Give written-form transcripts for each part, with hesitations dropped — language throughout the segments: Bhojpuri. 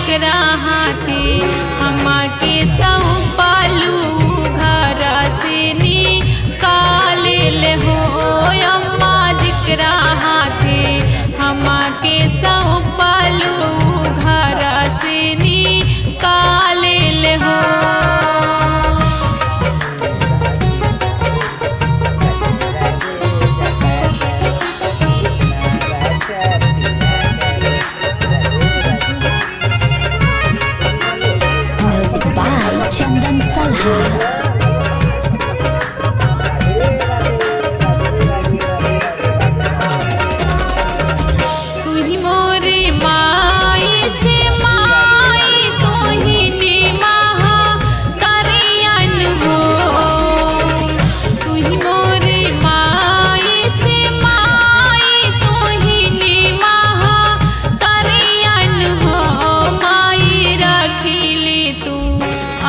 जिकरा हाथे हमके सौंपलू घर से निकाले हो अम्मा जिकरा हाथे हमके सौंपलू घर से निकाले हो। Music by Chandan Salha.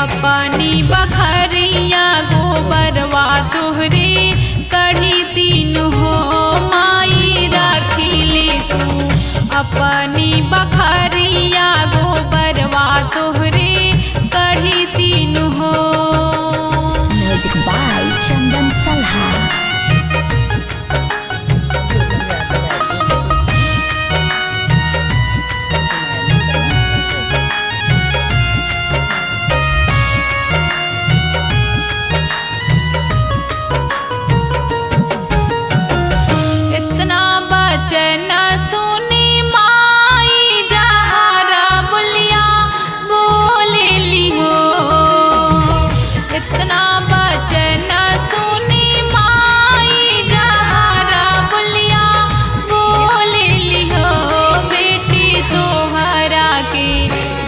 अपनी बखरिया गोबरवा तोहरे कढ़ी तीन हो माई रखिले तू अपनी बखरिया गोबरवा तोहरे कढ़ी तीन हो। Music by Chandan Salha.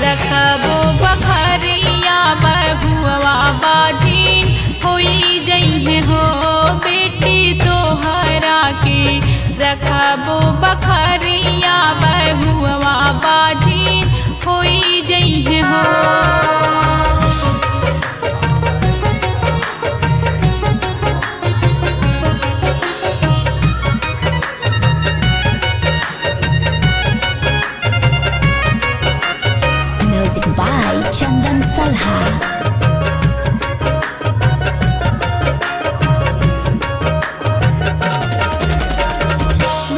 रखबो बखरिया बहुआ बाजी होई जइहे हो बेटी तोहरा के रखबो बखरिया बहुआ बाजी होई जइहे हो। Music by Chandan Salha.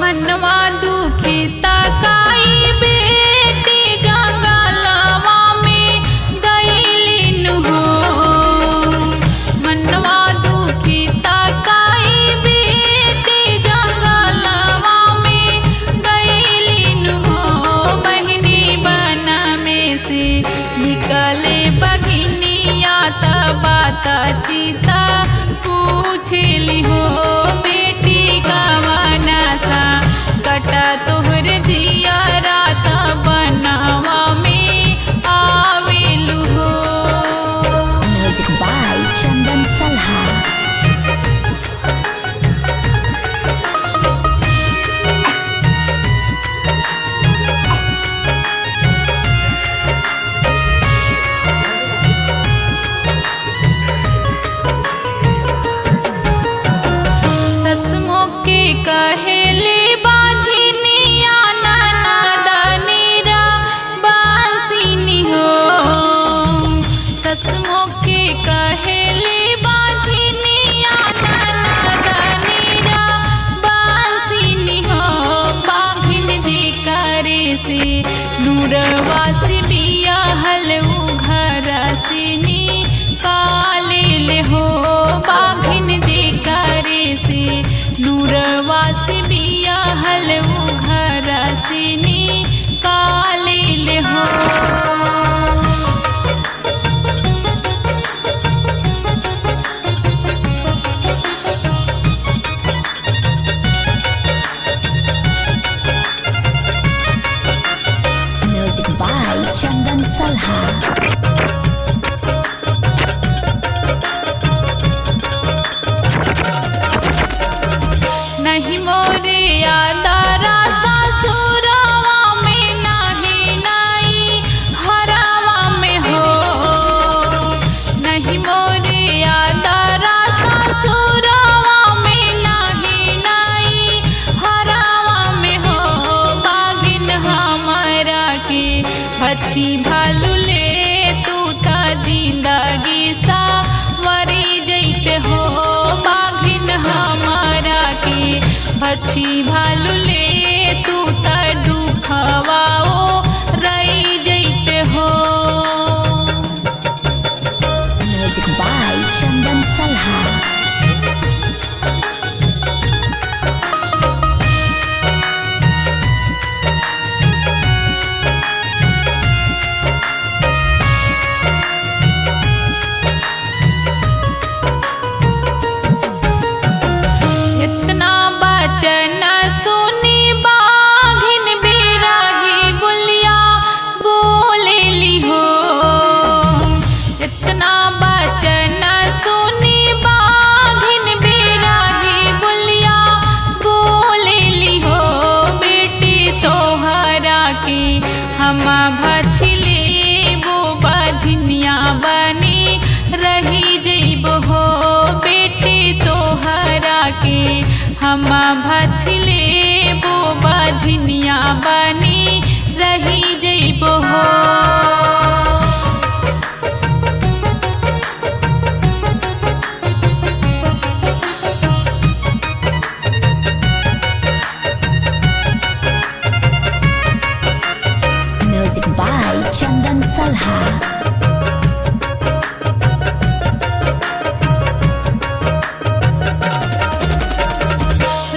मनवा दुखी तकाई बेटी जंगलवा में गईलिन हो मनवा दुखी तकाई बेटी जंगलवा में गईलिन हो बहिनी बना में से निकले बगिनिया बात चीता पूछली हो बेटी कवना सा कटा तोहर जिया रात बनावा में आवेलू हो। Music by Chandan Salha. ससुमो के कहेले बाझिनिया ननदनीरा बांसिनी हो ससुमो के कहेले बाझिनिया ननदनीरा बांसिनी हो बाघिन जी करे से नूरवा से बिया हलऊ घर से निकाले हो बाघिन जी करे से नूरवा से बिया हलऊ घर से निकाले हो। Music by Chandan Salha. भछी भालू ले तू ता जिंदगी सावरी जैते हो बाघिन हमारा के भछी भालू ले तू ता दुखवाओ रही जैते हो। Music by Chandan Salha. इतना बचन सुनी बाघिन बिरही बोलिया बोले ली हो। इतना बचन सुनी बाघिन बिरही बोलिया बोले ली हो। बेटी तोहरा के हम भछले वो बझनिया बनी रही जइब हो। बेटी तोहरा के हम भछले वो बझनिया बनी रही जइब हो। Music by Chandan Salha.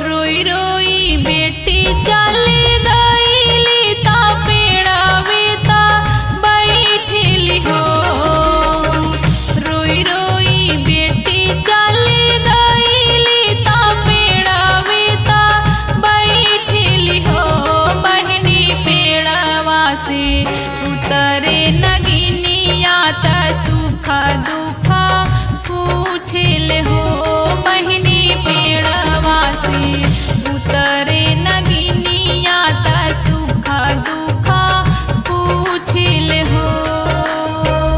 रोई रोई बेटी चली गईली ता पेड़ावे ता बैठली हो। रोई रोई बेटी चली गईली ता पेड़ावे ता बैठली हो। बहनी पेड़वा से उतरे नगिनिया ता सुख दुख पूछल हो। बहनी पेड़वा से उतरे नगिनिया ता सुख दुख पूछल हो।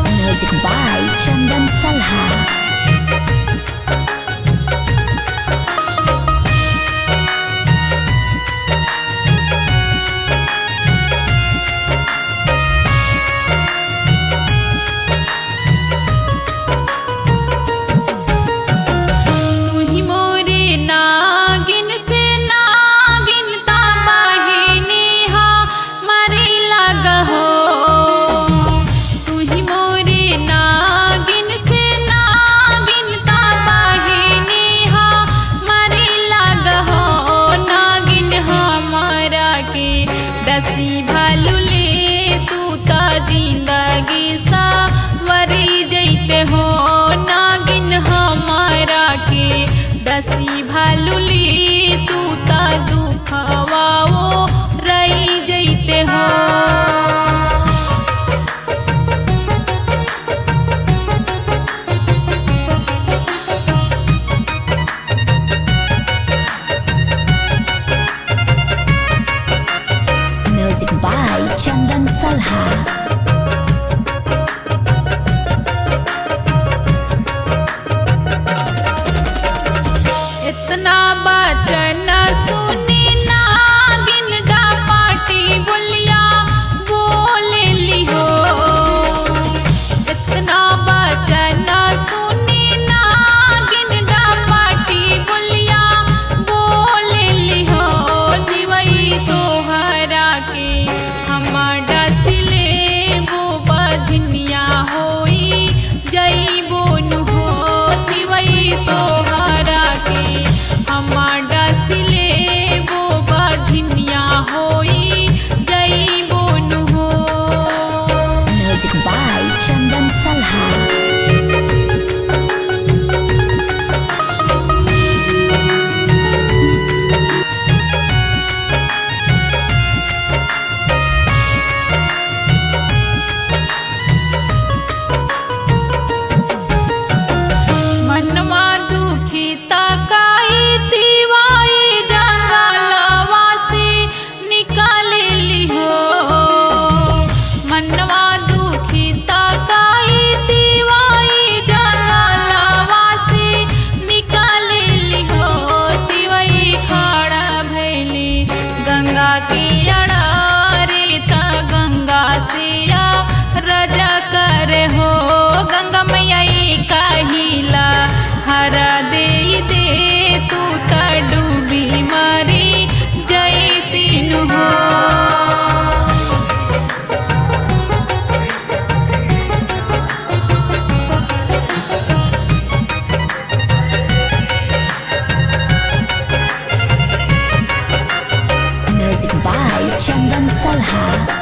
Music by Chandan Salha. तू ही मोरे नागिन से नागिन ता बहिनी हा मारे लग हो। तू ही मोरे नागिन से नागिन ता बहिनी हा मारे लग हो। नागिन हमारा के दसी भालू ले तू ता जिंदगी सावरी जैते हो। नागिन हमारा के दसी भालू ली तू ता दुखवाओ रही जैते हो। Music by Chandan Salha. इतना बचन सुनी नागिन डापाटी बोलिया बोले ली हो। इतना बचन सुनी नागिन डापाटी बोलिया बोले ली हो। दिवई तोहरा के हम डसले हो गंगा मैया काहिला हरा दे तू त डूबी मारी जैतीन हो। Music by Chandan Salha.